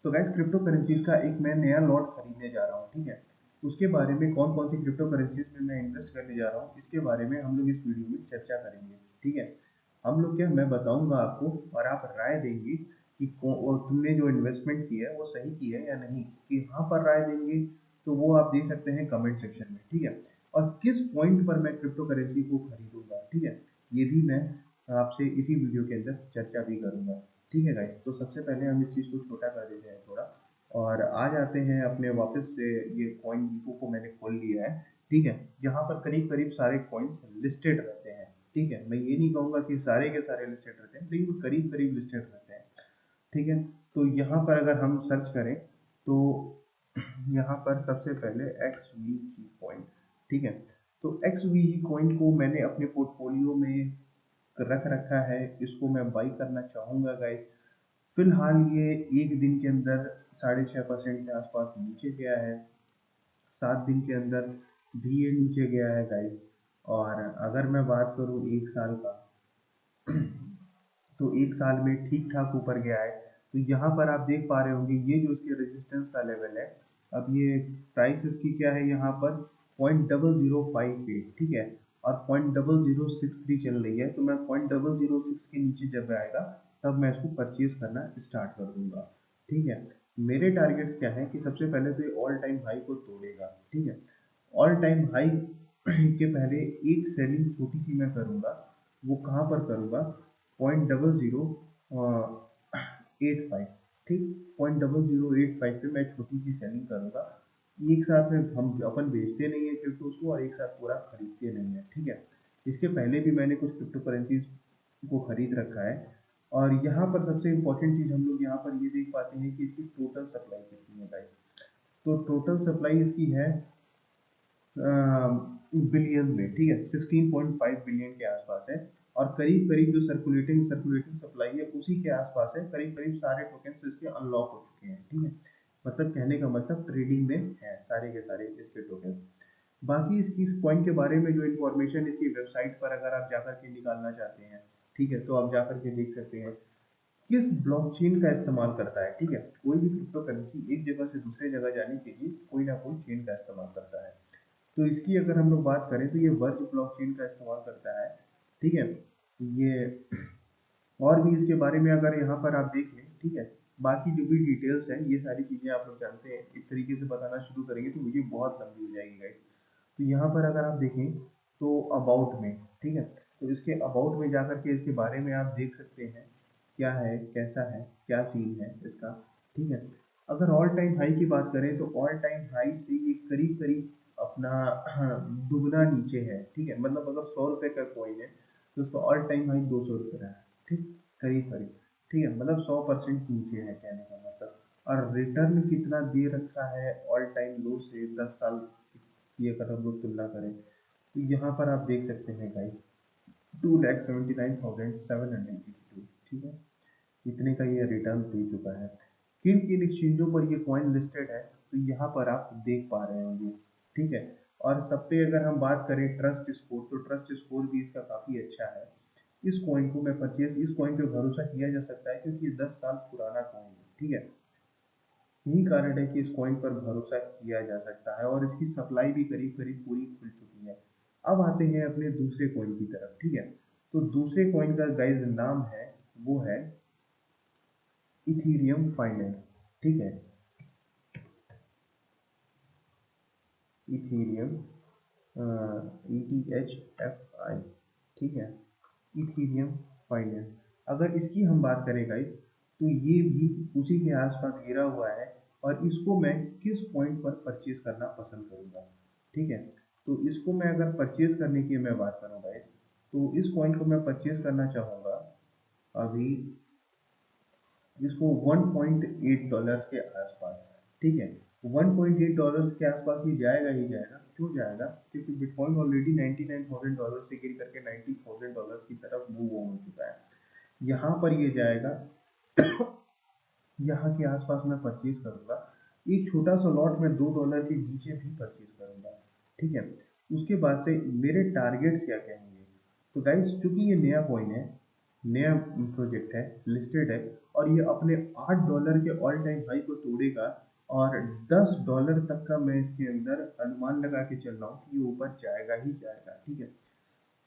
तो guys crypto currencies का एक मैं नया लॉट खरीदने जा रहा हूँ, ठीक है। उसके बारे में कौन कौन सी क्रिप्टो करेंसीज में मैं इन्वेस्ट करने जा रहा हूँ, इसके बारे में हम लोग इस वीडियो में चर्चा करेंगे, ठीक है। हम लोग क्या, मैं बताऊंगा आपको और आप राय देंगे कि तुमने जो इन्वेस्टमेंट की है वो सही की है या नहीं, कि यहाँ पर राय देंगे तो वो आप दे सकते हैं कमेंट सेक्शन में, ठीक है। और किस पॉइंट पर मैं क्रिप्टो करेंसी को खरीदूंगा, ठीक है, ये भी मैं आपसे इसी वीडियो के अंदर चर्चा भी करूंगा, ठीक है गाइस। तो सबसे पहले हम इस चीज़ को छोटा कर देते हैं थोड़ा, और आ जाते हैं अपने वापस से। ये कॉइन डिपो को मैंने खोल लिया है, ठीक है। यहाँ पर करीब करीब सारे कॉइन्स लिस्टेड रहते हैं, ठीक है। मैं ये नहीं कहूँगा कि सारे के सारे लिस्टेड रहते हैं, लेकिन करीब करीब लिस्टेड रहते हैं, ठीक है। तो यहाँ पर अगर हम सर्च करें तो यहाँ पर सबसे पहले एक्स वी जी कॉइन, ठीक है। तो एक्स वी जी कॉइन को मैंने अपने पोर्टफोलियो में रख रखा है, इसको मैं बाई करना चाहूँगा गाइस। फिलहाल ये एक दिन के अंदर 6.5% के आसपास नीचे गया है, 7 दिन के अंदर भी ये नीचे गया है गाइस। और अगर मैं बात करूँ एक साल का, तो एक साल में ठीक ठाक ऊपर गया है। तो यहाँ पर आप देख पा रहे होंगे ये जो इसके रेजिस्टेंस का लेवल है, अब ये प्राइस इसकी क्या है यहाँ पर 0.005 ठीक है, और 0.0063 चल रही है। तो मैं 0.006 के नीचे जब आएगा तब मैं इसको परचेज करना स्टार्ट कर दूंगा, ठीक है। मेरे टारगेट्स क्या है कि सबसे पहले तो ये ऑल टाइम हाई को तोड़ेगा, ठीक है। ऑल टाइम हाई के पहले एक सेलिंग छोटी सी मैं करूंगा, वो कहाँ पर करूंगा, 0.0085, ठीक। 0.0085 पे मैं छोटी सी सेलिंग करूंगा। एक साथ में हम अपन बेचते नहीं है क्रिप्टो को, और एक साथ पूरा खरीदते नहीं है, ठीक है। इसके पहले भी मैंने कुछ क्रिप्टो करेंसीज को खरीद रखा है। और यहाँ पर सबसे इम्पोर्टेंट चीज़ हम लोग यहाँ पर ये देख पाते हैं कि इसकी टोटल सप्लाई कितनी है गाइस। तो टोटल सप्लाई इसकी है बिलियन में, ठीक है, 16.5 बिलियन के आसपास है। और करीब करीब जो सर्कुलेटिंग सर्कुलेटिंग सप्लाई है उसी के आसपास है, करीब करीब सारे टोकन्स इसके अनलॉक हो चुके हैं, ठीक है। मतलब कहने का मतलब ट्रेडिंग में है सारे के सारे इसके टोकन्स। बाकी इसकी इस कॉइन के बारे में जो इन्फॉर्मेशन इसकी वेबसाइट पर अगर आप जाकर के निकालना चाहते हैं, ठीक है, तो आप जाकर के देख सकते हैं किस ब्लॉकचेन का इस्तेमाल करता है, ठीक है। कोई भी क्रिप्टो करेंसी एक जगह से दूसरे जगह जाने के लिए कोई ना कोई चेन का इस्तेमाल करता है। तो इसकी अगर हम लोग बात करें तो ये वर्ज ब्लॉकचेन का इस्तेमाल करता है, ठीक है। ये और भी इसके बारे में अगर यहाँ पर आप देख लें, ठीक है, बाकी जो भी डिटेल्स हैं ये सारी चीज़ें आप लोग जानते हैं। इस तरीके से बताना शुरू करेंगे तो वीडियो बहुत लंबी हो जाएगी गाइस। तो यहाँ पर अगर आप देखें तो अबाउट में, ठीक है, तो इसके अबाउट में जाकर के इसके बारे में आप देख सकते हैं क्या है, कैसा है, क्या सीन है इसका, ठीक है। अगर ऑल टाइम हाई की बात करें तो ऑल टाइम हाई से ये करीब करीब अपना दुगना नीचे है, ठीक है। मतलब अगर 100 रुपये का कॉइन है तो उसका ऑल टाइम हाई 200 रुपये रहा है, ठीक, करीब करीब, ठीक है। मतलब 100% नीचे है कहने का मतलब। और रिटर्न कितना दे रखा है ऑल टाइम लो से 10 साल की अगर हम लोग तुलना करें तो यहाँ पर आप देख सकते हैं गाइस 2,79,782, ठीक है, इतने का ये रिटर्न दे चुका है। किन किन एक्सचेंजों पर ये कॉइन लिस्टेड है तो यहाँ पर आप देख पा रहे होंगे, ठीक है। और सब पे अगर हम बात करें ट्रस्ट स्कोर, तो ट्रस्ट स्कोर भी इसका काफ़ी अच्छा है। इस कॉइन को मैं परचेज, इस कॉइन पे भरोसा किया जा सकता है क्योंकि ये 10 साल पुराना कॉइन है, ठीक है। यही कारण है कि इस कॉइन पर भरोसा किया जा सकता है, और इसकी सप्लाई भी करीब करीब पूरी खुल चुकी है। अब आते हैं अपने दूसरे कॉइन की तरफ, ठीक है। तो दूसरे कॉइन का गाइज नाम है, वो है इथीरियम फाइनेंस, ठीक है। इथीरियम, ETHFI, ठीक है, इथीरियम फाइनेंस। अगर इसकी हम बात करें गाइस तो ये भी उसी के आसपास गिरा हुआ है। और इसको मैं किस पॉइंट पर परचेज करना पसंद करूंगा, ठीक है। तो इसको मैं अगर परचेज करने की मैं बात करूँ गाइस तो इस पॉइंट को मैं परचेज करना चाहूँगा अभी, इसको $1.8 के आसपास, ठीक है। $1.8 के आसपास ये जाएगा ही जाएगा। क्यों जाएगा, क्योंकि बिटकॉइन ऑलरेडी $99,000 से गिर करके $90,000 की तरफ मूव ऑन हो चुका है। यहाँ पर ये जाएगा, यहाँ के आसपास मैं परचेज करूँगा। एक छोटा सा लॉट में $2 के नीचे भी परचेज करूँगा, ठीक है। उसके बाद से मेरे टारगेट्स क्या कहेंगे, तो गाइस चूंकि ये नया कॉइन है नया प्रोजेक्ट है, लिस्टेड है, और ये अपने $8 के ऑल टाइम हाई को तोड़ेगा, और $10 तक का मैं इसके अंदर अनुमान लगा के चल रहा हूँ कि ये ऊपर जाएगा ही जाएगा, ठीक है।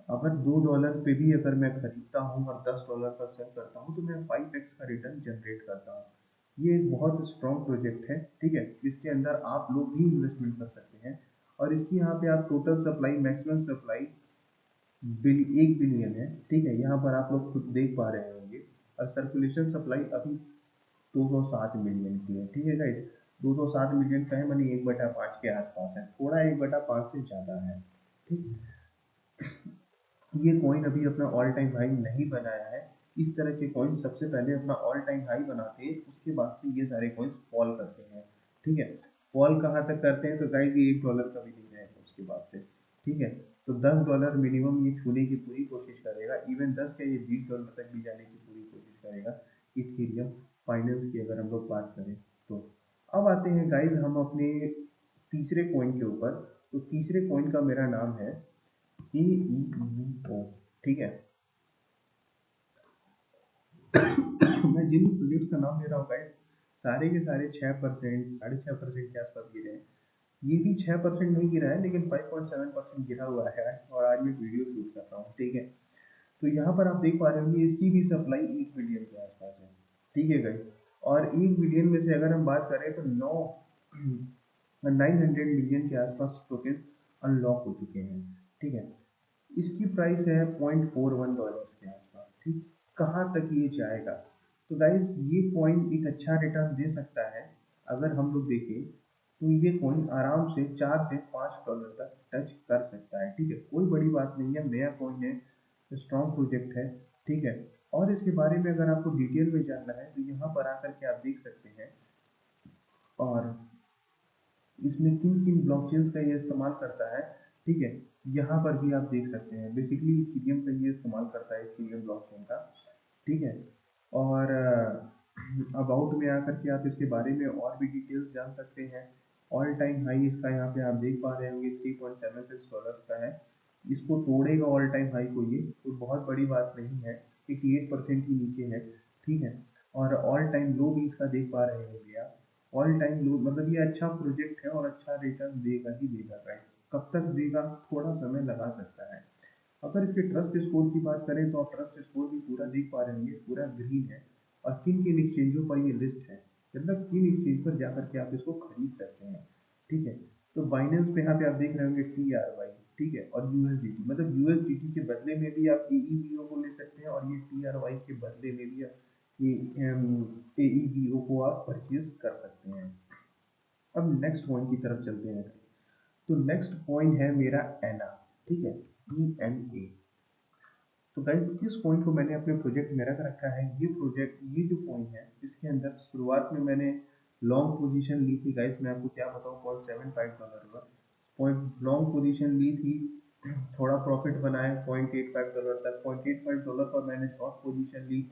अगर $2 पे भी अगर मैं खरीदता हूँ और $10 पर सेल करता हूँ तो मैं 5x का रिटर्न जनरेट करता हूँ। ये एक बहुत स्ट्रॉन्ग प्रोजेक्ट है, ठीक है। इसके अंदर आप लोग भी इन्वेस्टमेंट कर सकते हैं, और इसकी यहाँ पे आप total supply, maximum supply 1 billion है, ठीक है। यहाँ पर आप लोग खुद देख पा रहे होंगे, और सर्कुलेशन सप्लाई अभी 207 मिलियन की है, ठीक है गाइस। 207 मिलियन का है, मानी 1/5 के आसपास है, थोड़ा 1/5 से ज़्यादा है, ठीक। ये कॉइन अभी अपना ऑल टाइम हाई नहीं बनाया है। इस तरह के कॉइन सबसे पहले अपना ऑल टाइम हाई बनाते हैं, उसके बाद से ये सारे कॉइन्स फॉल करते हैं, ठीक है। फॉल कहाँ तक करते हैं, तो गाइस ये $1 का भी नहीं रहेगा उसके बाद से, ठीक है। तो $10 मिनिमम ये छूने की पूरी कोशिश करेगा, इवन 10 का ये $20 तक भी जाने की पूरी कोशिश करेगा इथेरियम फाइनेंस की, अगर हम लोग बात करें तो। अब आते हैं गाइस हम अपने तीसरे कॉइन के ऊपर। तो तीसरे कॉइन का मेरा नाम है AEVO, ठीक है। मैं जिन प्रोजेक्ट्स का नाम ले रहा हूँ गाइस, सारे के सारे 6%, 6.5% के आसपास गिरे हैं। ये भी 6% नहीं गिरा है, लेकिन 5.7% गिरा हुआ है, और आज मैं वीडियो शूट कर रहा हूँ, ठीक है। तो यहाँ पर आप देख पा रहे होंगे इसकी भी सप्लाई 1 बिलियन के आसपास है, ठीक है गाइस। और 1 बिलियन में से अगर हम बात करें तो 900 मिलियन के आसपास टोकन अनलॉक हो चुके हैं, ठीक है। इसकी प्राइस है $0.41 के आसपास, ठीक। कहाँ तक ये जाएगा, तो गाइस ये कॉइन एक अच्छा रिटर्न दे सकता है। अगर हम लोग देखें तो ये कॉइन आराम से $4 से $5 तक टच कर सकता है, ठीक है। कोई बड़ी बात नहीं है, नया कॉइन है, स्ट्रॉन्ग प्रोजेक्ट है, ठीक है। और इसके बारे में अगर आपको डिटेल में जानना है तो यहाँ पर आकर के आप देख सकते हैं, और इसमें किन किन ब्लॉकचेन्स का ये इस्तेमाल करता है, ठीक है। यहाँ पर भी आप देख सकते हैं, बेसिकली इथेरियम का ये इस्तेमाल करता है, इथेरियम ब्लॉकचेन का, ठीक है। और अबाउट में आकर के आप इसके बारे में और भी डिटेल्स जान सकते हैं। ऑल टाइम हाई इसका यहाँ पे आप देख पा रहे होंगे $3.76 का है। इसको तोड़ेगा ऑल टाइम हाई को, ये कोई बहुत बड़ी बात नहीं है, 88% ही नीचे है, ठीक है। और ऑल टाइम लो भी इसका देख पा रहे होंगे आप। ऑल टाइम लो मतलब ये अच्छा प्रोजेक्ट है और अच्छा रिटर्न देगा ही देगा गाइस। कब तक देगा, थोड़ा समय लगा सकता है। अगर इसके ट्रस्ट स्कोर की बात करें तो आप ट्रस्ट स्कोर भी पूरा देख पा रहे होंगे, पूरा ग्रीन है। और किन किन एक्सचेंजों पर ये लिस्ट है, मतलब किन एक्सचेंज पर जाकर के आप इसको खरीद सकते हैं, ठीक है। तो बाइनेंस पे यहाँ पे आप देख रहे होंगे TRY, ठीक है, और USDT, मतलब USDT के बदले में भी आप AEVO को ले सकते हैं, और ये TRY के बदले में भी आप ये AEVO को आप परचेज कर सकते हैं। अब नेक्स्ट पॉइंट की तरफ चलते हैं। तो नेक्स्ट पॉइंट है मेरा एना, ठीक है, ENA। तो गाइस इस पॉइंट को मैंने अपने प्रोजेक्ट में रख रखा है। ये प्रोजेक्ट, ये जो पॉइंट है, इसके अंदर शुरुआत में मैंने लॉन्ग पोजीशन ली थी गाइस, मैं आपको क्या बताऊँ, $0.75 का पॉइंट लॉन्ग पोजीशन ली थी। थोड़ा प्रॉफिट बनाया $0.85 तक, $0.85 पर मैंने शॉर्ट पोजीशन ली।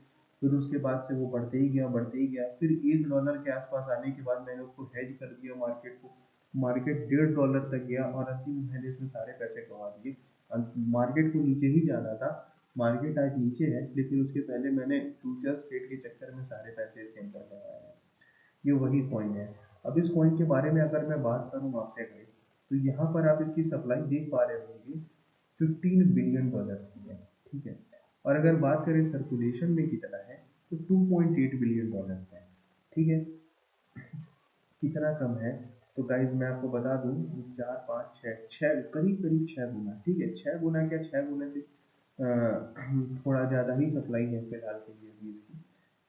फिर उसके बाद से वो बढ़ते ही गया, बढ़ते ही गया, फिर $1 के आसपास आने के बाद मैंने उसको हेज कर दिया मार्केट को। मार्केट $1.5 तक गया, और अंतिम मैंने इसमें सारे पैसे गंवा दिए। मार्केट को नीचे ही जाना था, मार्केट आज नीचे है, लेकिन उसके पहले मैंने फ्यूचर्स ट्रेड के चक्कर में सारे पैसे इसके अंदर लगाए हैं। ये वही कॉइन है। अब इस कॉइन के बारे में अगर मैं बात करूँ आपसे गाइस, तो यहाँ पर आप इसकी सप्लाई देख पा रहे होंगे $15 बिलियन की है, ठीक है। और अगर बात करें सर्कुलेशन में कितना है, तो $2.8 बिलियन है, ठीक है। कितना कम है, तो गाइज मैं आपको बता दूं, 4 5 6 करीब करीब 6 गुना, ठीक है। 6 गुना क्या, 6 गुना से थोड़ा ज़्यादा ही सप्लाई है फिलहाल के लिए अभी इसकी।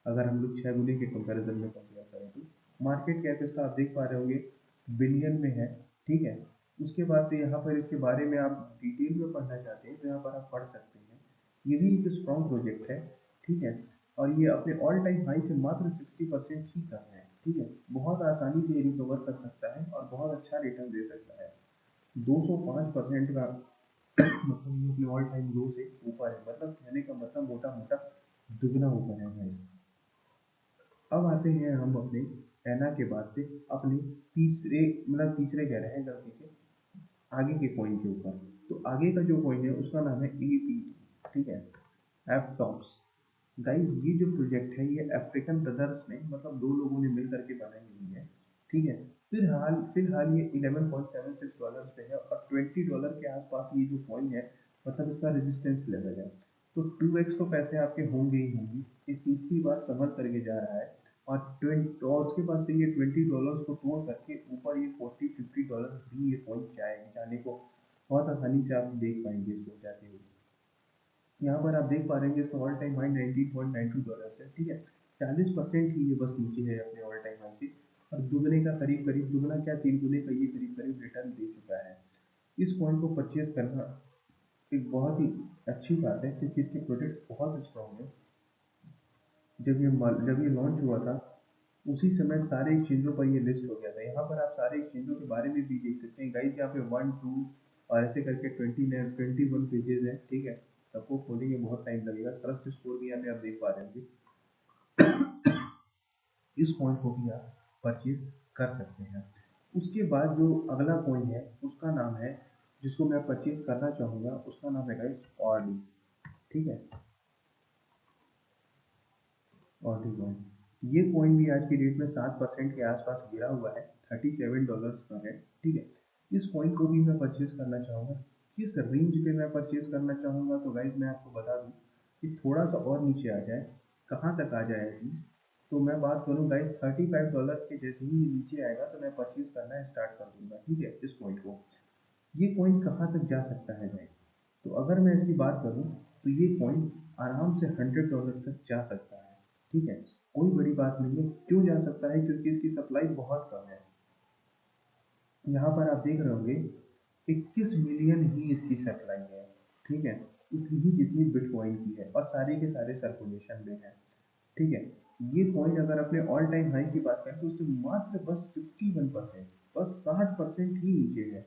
अगर हम लोग 6 गुने के कंपैरिजन में कंपेयर करें तो मार्केट कैप इसका आप देख पा रहे होंगे बिलियन में है, ठीक है। उसके बाद से यहाँ पर इसके बारे में आप डिटेल में पढ़ना चाहते हैं तो यहाँ पर आप पढ़ सकते हैं। ये भी एक स्ट्रॉन्ग प्रोजेक्ट है, ठीक है। और ये अपने ऑल टाइम हाई से मात्र 60% ही कम है, ठीक है। बहुत आसानी से रिकवर कर सकता है और बहुत अच्छा रिटर्न दे सकता है। 205% का मतलब ये अपने ऑल टाइम लो से ऊपर है, मतलब कहने का मतलब मोटा मोटा दुगना ऊपर है भाई। अब आते हैं हम अपने एना के बाद से अपने तीसरे, मतलब तीसरे कह रहे हैं गलती से, आगे के कॉइन के ऊपर। तो आगे का जो कॉइन है उसका नाम है APT, ठीक है, एप्टॉप्स। गाइस ये जो प्रोजेक्ट है ये अफ्रीकन ब्रदर्स ने मतलब दो लोगों ने मिल करके बनाई हुई है, ठीक है। फिलहाल ये 11.76 डॉलर पे है और $20 के आसपास ये जो कॉइन है मतलब इसका रेजिस्टेंस लेवल है। तो 2x तो पैसे आपके होंगे ही होंगे, ये तीसरी बार संभल करके जा रहा है और 20 और उसके बाद से ये $20 को तोड़ करके ऊपर ये 40-50 डॉलर भी ये कॉइन जाने को बहुत आसानी से आप देख पाएंगे इसको जाते हुए। यहाँ पर आप देख पा रहे हैं कि इसका ऑल टाइम हाई $19.92 है, ठीक है। 40% ही ये बस नीचे है अपने ऑल टाइम हाई से और दुगने का करीब करीब, दुगना क्या तीन गुने का ये करीब करीब रिटर्न दे चुका है। इस कॉइन को परचेज करना एक बहुत ही अच्छी बात है क्योंकि इसके प्रोजेक्ट्स बहुत स्ट्रॉन्ग है। जब ये लॉन्च हुआ था उसी समय सारे एक्सचेंजों पर ये लिस्ट हो गया था। यहाँ पर आप सारे एक्सचेंजों के बारे में भी देख सकते हैं गाइस, यहाँ पे 1 2 और ऐसे करके 21 पेजेस हैं, ठीक है। सबको खोलेंगे बहुत टाइम लगेगा। ट्रस्ट स्कोर भी यहाँ पे आप देख पा रहे होंगे। इस कॉइन को भी आप परचेज कर सकते हैं। उसके बाद जो अगला कॉइन है उसका नाम है, जिसको मैं परचेज करना चाहूँगा उसका नाम है गाइस ऑर्डी, ठीक है। ऑडी कॉइन, ये कॉइन भी आज की डेट में 7% के आसपास गिरा हुआ है, $37 पर है, ठीक है। इस कॉइन को भी मैं परचेज करना चाहूँगा। किस रेंज पे मैं परचेज करना चाहूँगा तो गाइज मैं आपको बता दूँ कि थोड़ा सा और नीचे आ जाए, कहाँ तक आ जाए एटलीस्ट, तो मैं बात करूँ गाइज $35 के जैसे ही ये नीचे आएगा तो मैं परचेज करना स्टार्ट कर दूंगा, ठीक है, इस कॉइन को। ये कॉइन कहाँ तक जा सकता है गाइस, तो अगर मैं इसकी बात करूँ तो ये कॉइन आराम से $100 तक जा सकता है, ठीक है। कोई बड़ी बात नहीं है, क्यों जा सकता है, क्योंकि इसकी सप्लाई बहुत कम है। यहाँ पर आप देख रहे होंगे 21 मिलियन ही इसकी सप्लाई है, ठीक है। उतनी ही जितनी बिटकॉइन की है और सारे के सारे सर्कुलेशन में है, ठीक है। ये कॉइन अगर अपने ऑल टाइम हाई की बात करें तो उससे मात्र बस 61%, बस 60% ही नीचे है,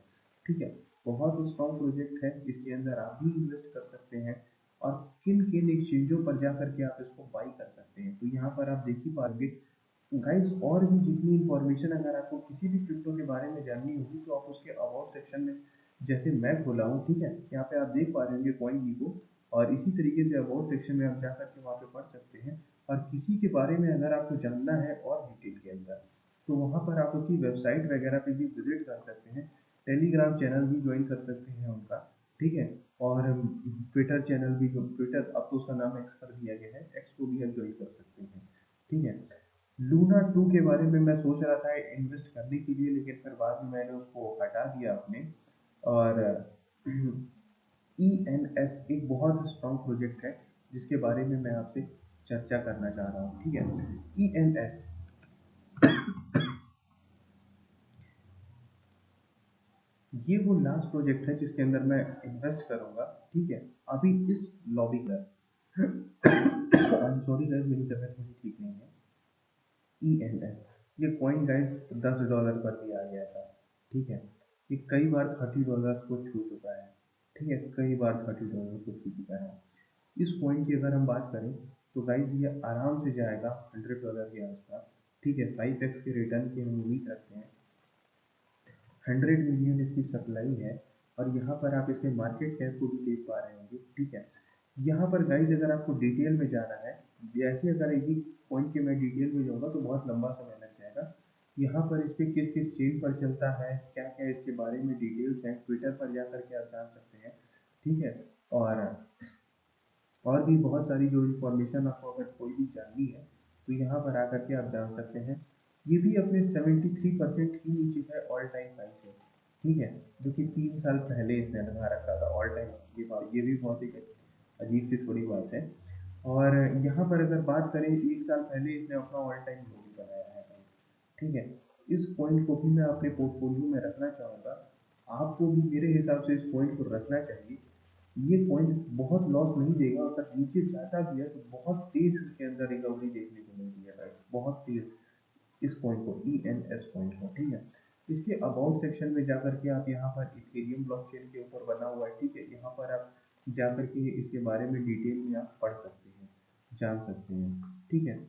ठीक है। बहुत स्ट्रॉन्ग प्रोजेक्ट है, इसके अंदर आप भी इन्वेस्ट कर सकते हैं और किन किन एक्सचेंजों पर जा करके आप इसको बाई कर सकते हैं, तो यहाँ पर आप देख ही पाओगे गाइस। और भी जितनी इन्फॉर्मेशन अगर आपको किसी भी क्रिप्टो के बारे में जाननी होगी तो आप उसके अबाउट सेक्शन में, जैसे मैं खोला हूँ, ठीक है, यहाँ पे आप देख पा रहे होंगे कॉइन की को, और इसी तरीके से अबाउट सेक्शन में आप जा करके वहाँ पे पढ़ सकते हैं। और किसी के बारे में अगर आपको जानना है और डिटेल के अंदर तो वहाँ पर आप उसकी वेबसाइट वगैरह पे भी विजिट कर सकते हैं। टेलीग्राम चैनल भी ज्वाइन कर सकते हैं उनका, ठीक है। और ट्विटर चैनल भी, जो ट्विटर अब तो उसका नाम एक्स कर दिया गया है, एक्स को भी आप ज्वाइन कर सकते हैं, ठीक है। लूना 2 के बारे में मैं सोच रहा था इन्वेस्ट करने के लिए, लेकिन फिर बाद में मैंने उसको हटा दिया अपने। और ई एन एस एक बहुत स्ट्रॉन्ग प्रोजेक्ट है जिसके बारे में मैं आपसे चर्चा करना चाह रहा हूँ, ठीक है। ई एन एस ये वो लास्ट प्रोजेक्ट है जिसके अंदर मैं इन्वेस्ट करूंगा, ठीक है, अभी इस लॉबी पर। आई एम सॉरी गाइस, मेरी तबीयत थोड़ी ठीक नहीं है। ई एन एस, ये कॉइन गाइस $10 पर भी आ गया था, ठीक है। ये कई बार $30 को छू चुका है, ठीक है, कई बार $30 को छू चुका है। इस कॉइन की अगर हम बात करें तो गाइज ये आराम से जाएगा $100 के आसपास, ठीक है। 5x के रिटर्न की हम उम्मीद रखते हैं। 100 मिलियन इसकी सप्लाई है और यहाँ पर आप इसके मार्केट कैप को भी देख पा रहे होंगे, ठीक है। यहाँ पर गाइज अगर आपको डिटेल में जाना है, जैसे अगर एक कॉइन के मैं डिटेल में जाऊँगा तो बहुत लंबा समय लग जाएगा। यहाँ पर इस पर किस किस चेन पर चलता है, क्या क्या इसके बारे में डिटेल्स हैं, ट्विटर पर जा करके आप जान सकते हैं, ठीक है। और भी बहुत सारी जो इन्फॉर्मेशन आपको अगर कोई भी जाननी है तो यहाँ पर आकर के आप जान सकते हैं। ये भी अपने 73% ही नीचे है ऑल टाइम हाई से, ठीक है, जो कि 3 साल पहले इसने लगा रखा था ऑल टाइम। ये भी बहुत एक अजीब सी थोड़ी बात है। और यहाँ पर अगर बात करें 1 साल पहले इसने अपना ऑल टाइम लो भी बनाया है, ठीक है। इस पॉइंट को भी मैं अपने पोर्टफोलियो में रखना चाहूँगा। आपको भी मेरे हिसाब से इस पॉइंट को रखना चाहिए। ये पॉइंट बहुत लॉस नहीं देगा, अगर नीचे जाता भी है तो बहुत तेज इसके अंदर रिकवरी देखने को मिलती है गाइस, बहुत तेज। इस पॉइंट को, ई एन एस पॉइंट को, ठीक है। इसके अबाउट सेक्शन में जाकर के आप यहाँ पर इथेरियम ब्लॉकचेन के ऊपर बना हुआ है, ठीक है, यहाँ पर आप जाकर के इसके बारे में डिटेल में आप पढ़ सकते हैं, जान सकते हैं, ठीक है।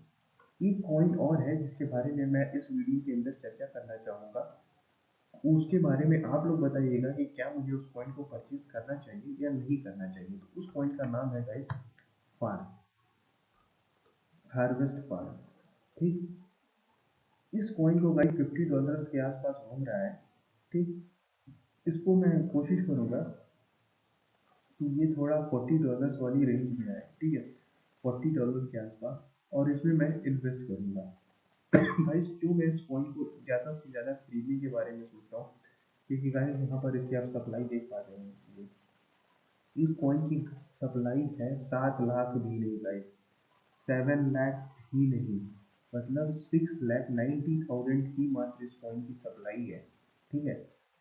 एक कॉइन और है जिसके बारे में मैं इस वीडियो के अंदर चर्चा करना चाहूँगा, उसके बारे में आप लोग बताइएगा कि क्या मुझे उस कॉइन को परचेज करना चाहिए या नहीं करना चाहिए। तो उस कॉइन का नाम है गाइस फार, हार्वेस्ट फार्म, ठीक। इस कॉइन को गाइस $50 के आसपास घूम रहा है, ठीक। इसको मैं कोशिश करूंगा कि ये थोड़ा $40 वाली रेंज में आए, ठीक है, $40 के आसपास, और इसमें मैं इन्वेस्ट करूंगा। गाइस क्यों मैं इस कॉइन को ज़्यादा से ज़्यादा खरीदने के बारे में सोच रहा हूँ, क्योंकि गाइस यहाँ पर इसकी आप सप्लाई देख पा रहे हैं, इस कॉइन की सप्लाई है 7 लाख भी नहीं गाइस, 7 लाख ही नहीं, मतलब 6,90,000 की मात्र इस कॉइन की सप्लाई है, ठीक है।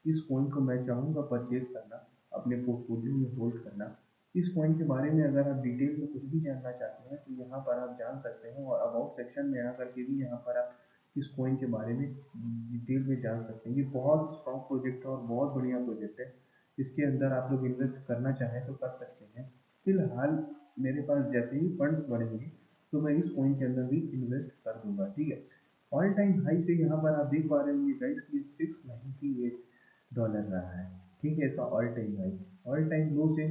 इस कॉइन को मैं चाहूँगा परचेज करना, अपने पोर्टफोलियो में होल्ड करना। इस कॉइन के बारे में अगर आप डिटेल में कुछ भी जानना चाहते हैं तो यहाँ पर आप जान सकते हैं, और अबाउट सेक्शन में आकर के भी यहाँ पर आप इस कॉइन के बारे में डिटेल में जान सकते हैं। ये बहुत स्ट्रॉन्ग प्रोजेक्ट है और बहुत बढ़िया प्रोजेक्ट है। इसके अंदर आप लोग इन्वेस्ट करना चाहें तो कर सकते हैं। फिलहाल मेरे पास जैसे ही फंड्स बढ़ेंगे तो मैं इस कॉइन के अंदर भी इन्वेस्ट कर दूंगा, ठीक है। ऑल टाइम हाई से यहाँ पर आप देख पा रहे होंगे गाइस कि $698 रहा है, ठीक है, इसका all time high. All time low से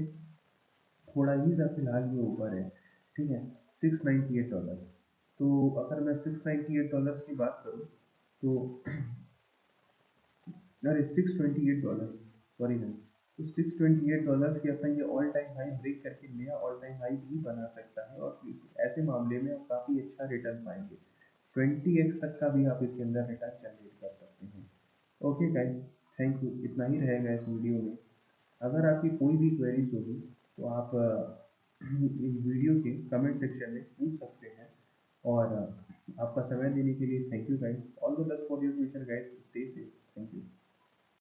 थोड़ा ही सा फिलहाल ये ऊपर है, ठीक है, $698। तो अगर मैं $698 की बात करूँ तो अरे $628, सॉरी मैम। तो $628 की अपना ये ऑल टाइम हाई ब्रेक करके नया ऑल टाइम हाई भी बना सकता है, और ऐसे मामले में आप काफ़ी अच्छा रिटर्न पाएंगे। 20x तक का भी आप इसके अंदर रिटर्न जनरेट कर सकते हैं। ओके गाइस, थैंक यू, इतना ही रहेगा इस वीडियो में। अगर आपकी कोई भी क्वेरीज होगी तो आप इस वीडियो के कमेंट सेक्शन में पूछ सकते हैं, और आपका समय देने के लिए thank you guys. All the best for your future guys, stay safe, thank you.